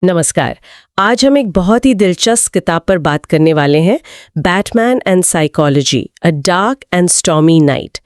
नमस्कार। आज हम एक बहुत ही दिलचस्प किताब पर बात करने वाले हैं, Batman and psychology, a dark and stormy night.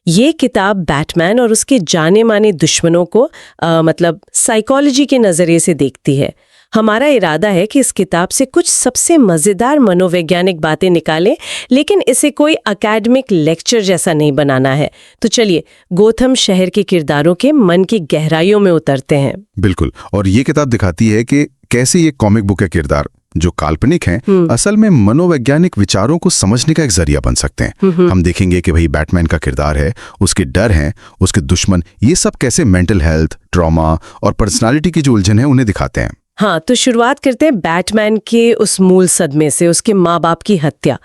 ये किताब बैटमैन और उसके जाने माने दुश्मनों को मतलब साइकोलॉजी के नज़रिए से देखती है। हमारा इरादा है कि इस किताब से कुछ सबसे मज़ेदार मनोवैज्ञानिक बातें निकालें, लेकिन इसे कोई एकेडमिक लेक्चर जैसा नहीं बनाना है। तो चलिए गोथम शहर के किरदारों के मन की गहराइयों में उतरते हैं। बिल्कुल। और ये किताब दिखाती है कि कैसे ये कॉमिक बुक के किरदार जो काल्पनिक हैं असल में मनोवैज्ञानिक विचारों को समझने का एक जरिया बन सकते हैं। हम देखेंगे कि भाई बैटमैन का किरदार है, उसके डर हैं, उसके दुश्मन, ये सब कैसे मेंटल हेल्थ, ट्रॉमा और पर्सनालिटी की जो उलझन है उन्हें दिखाते हैं। हाँ, तो शुरुआत करते हैं बैटमैन के उस मूल सदमे से, उसके माँ बाप की हत्या।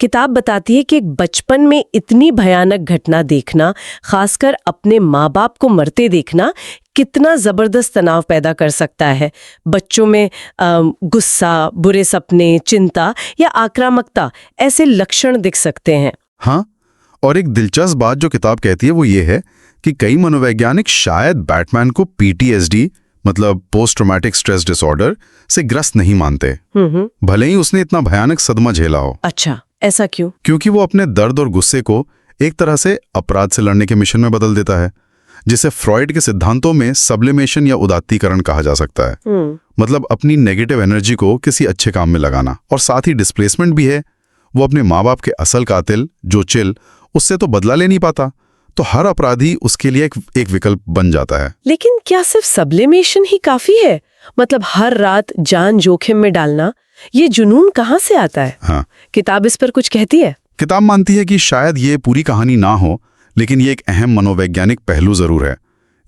किताब बताती है कि एक बचपन में इतनी भयानक घटना देखना, खासकर अपने माँ बाप को मरते देखना, कितना जबरदस्त तनाव पैदा कर सकता है। बच्चों में गुस्सा, बुरे सपने, चिंता या आक्रामकता ऐसे लक्षण दिख सकते हैं। हाँ, और एक दिलचस्प बात जो किताब कहती है वो ये है कि कई मनोवैज्ञानिक शायद बैटमैन को PTSD मतलब पोस्ट ट्रॉमेटिक स्ट्रेस डिसऑर्डर से ग्रस्त नहीं मानते, भले ही उसने इतना भयानक सदमा झेला हो। अच्छा, ऐसा क्यों? क्योंकि वो अपने दर्द और गुस्से को एक तरह से अपराध से लड़ने के मिशन में बदल देता है, जिसे फ्रॉइड के सिद्धांतों में सब्लिमेशन या उदात्तीकरण कहा जा सकता है। मतलब अपनी नेगेटिव एनर्जी को किसी अच्छे काम में लगाना। और साथ ही डिस्प्लेसमेंट भी है। वो अपने माँ बाप के असल कातिल जो चिल, उससे तो बदला ले नहीं पाता, तो हर अपराधी उसके लिए एक विकल्प बन जाता है। लेकिन क्या सिर्फ सब्लिमेशन ही काफी है? मतलब हर रात जान जोखिम में डालना, ये जुनून कहाँ से आता है? हाँ, किताब इस पर कुछ कहती है? किताब मानती है कि शायद ये पूरी कहानी ना हो, लेकिन ये एक अहम मनोवैज्ञानिक पहलू जरूर है।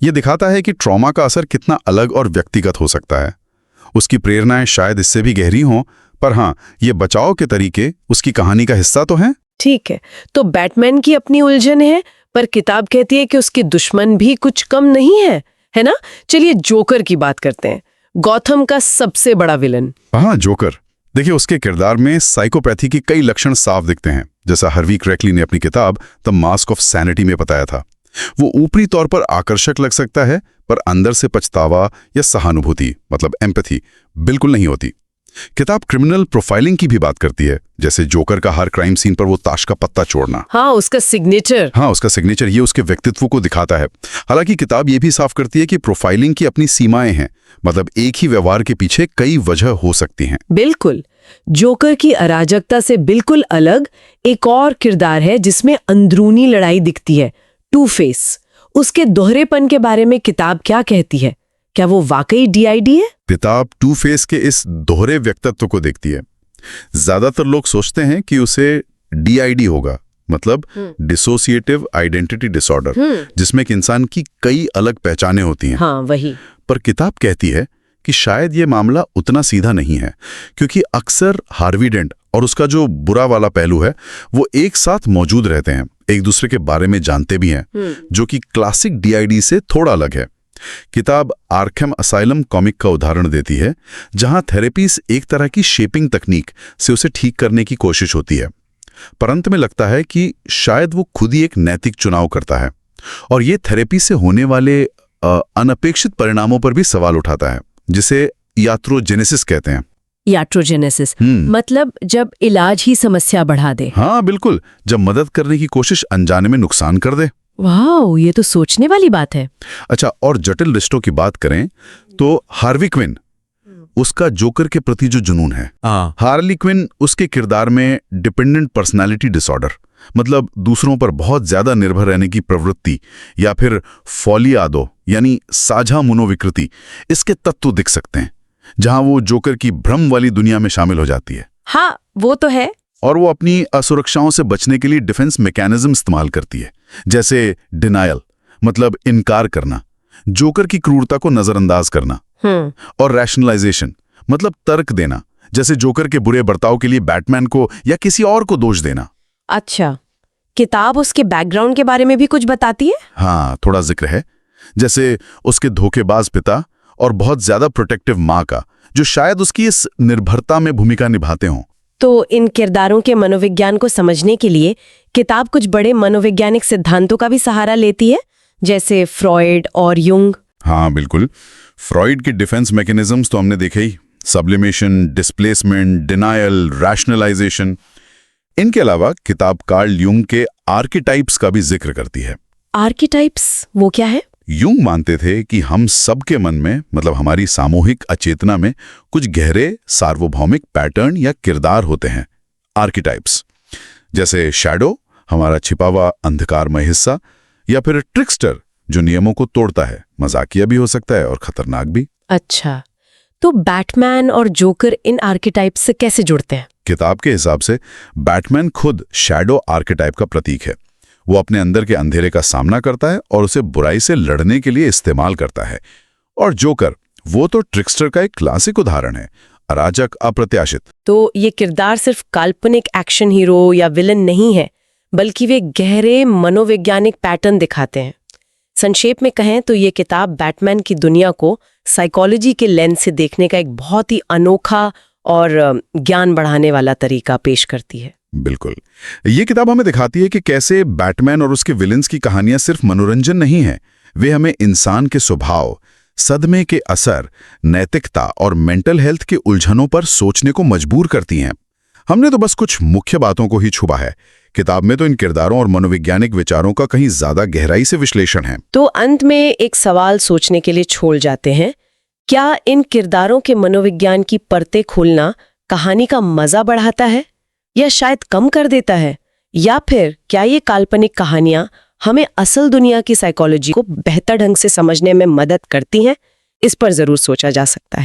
ये दिखाता है कि ट्रॉमा का असर कितना अलग और व्यक्तिगत हो सकता है। उसकी प्रेरणाएं शायद इससे भी गहरी हों, पर हाँ, ये बचाव के तरीके उसकी कहानी का हिस्सा तो हैं। ठीक है, तो बैटमैन की अपनी उलझन है, पर किताब कहती है कि उसके दुश्मन भी कुछ कम नहीं है ना? चलिए जोकर की बात करते हैं, गॉथम का सबसे बड़ा विलन। हाँ, जोकर। देखिए, उसके किरदार में साइकोपैथी की कई लक्षण साफ दिखते हैं, जैसा हार्वी क्रेकली ने अपनी किताब द मास्क ऑफ सैनिटी में बताया था। वो ऊपरी तौर पर आकर्षक लग सकता है, पर अंदर से पछतावा या सहानुभूति मतलब एम्पैथी बिल्कुल नहीं होती। किताब क्रिमिनल प्रोफाइलिंग की भी बात करती है, जैसे जोकर का हर क्राइम सीन पर वो ताश का पत्ता छोड़ना। हाँ, उसका सिग्नेचर। ये उसके व्यक्तित्व को दिखाता है। हालांकि किताब ये भी साफ करती है कि प्रोफाइलिंग की अपनी सीमाएं हैं, मतलब एक ही व्यवहार के पीछे कई वजह हो सकती हैं। बिल्कुल। जोकर की अराजकता से बिल्कुल अलग एक और किरदार है जिसमें अंदरूनी लड़ाई दिखती है, टू फेस। उसके दोहरेपन के बारे में किताब क्या कहती है? क्या वो वाकई DID है? किताब टू फेस के इस दोहरे व्यक्तित्व को देखती है। ज्यादातर लोग सोचते हैं कि उसे DID होगा, मतलब डिसोसिएटिव आइडेंटिटी डिसऑर्डर, जिसमें एक इंसान की कई अलग पहचानें होती हैं। हाँ, वही। पर किताब कहती है कि शायद ये मामला उतना सीधा नहीं है, क्योंकि अक्सर हार्वी डेंट और उसका जो बुरा वाला पहलू है वो एक साथ मौजूद रहते हैं, एक दूसरे के बारे में जानते भी हैं, जो कि क्लासिक DID से थोड़ा अलग है। किताब आर्खम असाइलम कॉमिक का उदाहरण देती है, जहां थेरेपीज एक तरह की शेपिंग तकनीक से उसे ठीक करने की कोशिश होती है, पर अंत में लगता है कि शायद वो खुद ही एक नैतिक चुनाव करता है, और ये थेरेपी से होने वाले अनपेक्षित परिणामों पर भी सवाल उठाता है, जिसे याट्रोजेनेसिस कहते हैं। याट्रोजेनेसिस मतलब जब इलाज ही समस्या बढ़ा दे। हाँ बिल्कुल, जब मदद करने की कोशिश अनजाने में नुकसान कर दे। वाह, ये तो सोचने वाली बात है। अच्छा, और जटिल रिश्तों की बात करें तो हार्वी क्विन, उसका जोकर के प्रति जो जुनून है। हार्ली क्विन, उसके किरदार में डिपेंडेंट पर्सनालिटी डिसऑर्डर, मतलब दूसरों पर बहुत ज्यादा निर्भर रहने की प्रवृत्ति, या फिर फॉलियादो यानी साझा मनोविकृति, इसके तत्व दिख सकते हैं, जहां वो जोकर की भ्रम वाली दुनिया में शामिल हो जाती है। हाँ, वो तो है। और वो अपनी असुरक्षाओं से बचने के लिए डिफेंस मैकेनिज्म इस्तेमाल करती है, जैसे डिनायल मतलब इनकार करना, जोकर की क्रूरता को नजरअंदाज करना, और रैशनलाइजेशन मतलब तर्क देना, जैसे जोकर के बुरे बर्ताव के लिए बैटमैन को या किसी और को दोष देना। अच्छा, किताब उसके बैकग्राउंड के बारे में भी कुछ बताती है? हाँ, थोड़ा जिक्र है, जैसे उसके धोखेबाज पिता और बहुत ज्यादा प्रोटेक्टिव माँ का, जो शायद उसकी इस निर्भरता में भूमिका निभाते हों। तो इन किरदारों के मनोविज्ञान को समझने के लिए किताब कुछ बड़े मनोवैज्ञानिक सिद्धांतों का भी सहारा लेती है, जैसे फ्रॉइड और युंग। हाँ बिल्कुल, फ्रॉइड के डिफेंस मैकेनिज्म्स तो हमने देखे ही, सब्लिमेशन, डिस्प्लेसमेंट, डिनायल, रैशनलाइजेशन। इनके अलावा किताब कार्ल यूंग के आर्किटाइप्स का भी जिक्र करती है। आर्किटाइप्स वो क्या है? यूंग मानते थे कि हम सबके मन में, मतलब हमारी सामूहिक अचेतना में, कुछ गहरे सार्वभौमिक पैटर्न या किरदार होते हैं, आर्किटाइप्स। जैसे शैडो, हमारा छिपा हुआ अंधकारमय हिस्सा, या फिर ट्रिक्स्टर, जो नियमों को तोड़ता है, मजाकिया भी हो सकता है और खतरनाक भी। अच्छा, तो बैटमैन और जोकर इन आर्किटाइप से कैसे जुड़ते हैं? किताब के हिसाब से बैटमैन खुद शैडो आर्किटाइप का प्रतीक है। वो अपने अंदर के अंधेरे का सामना करता है और उसे बुराई से लड़ने के लिए इस्तेमाल करता है। और जोकर, वो तो ट्रिक्स्टर का एक क्लासिक उदाहरण है, अराजक, अप्रत्याशित। तो ये किरदार सिर्फ काल्पनिक एक्शन हीरो या विलन नहीं है, बल्कि वे गहरे मनोवैज्ञानिक पैटर्न दिखाते हैं। संक्षेप में कहें तो ये किताब बैटमैन की दुनिया को साइकोलॉजी के लेंस से देखने का एक बहुत ही अनोखा और ज्ञान बढ़ाने वाला तरीका पेश करती है। बिल्कुल। ये किताब हमें दिखाती है कि कैसे बैटमैन और उसके विलेंस की कहानियां सिर्फ मनोरंजन नहीं है, वे हमें इंसान के स्वभाव, सदमे के असर, नैतिकता और मेंटल हेल्थ के उलझनों पर सोचने को मजबूर करती हैं। हमने तो बस कुछ मुख्य बातों को ही छुआ है। किताब में तो इन किरदारों और मनोवैज्ञानिक विचारों का कहीं ज्यादा गहराई से विश्लेषण है। तो अंत में एक सवाल सोचने के लिए छोड़ जाते हैं, क्या इन किरदारों के मनोविज्ञान की परतें खोलना कहानी का मजा बढ़ाता है या शायद कम कर देता है? या फिर क्या ये काल्पनिक कहानियां हमें असल दुनिया की साइकोलॉजी को बेहतर ढंग से समझने में मदद करती हैं? इस पर जरूर सोचा जा सकता है।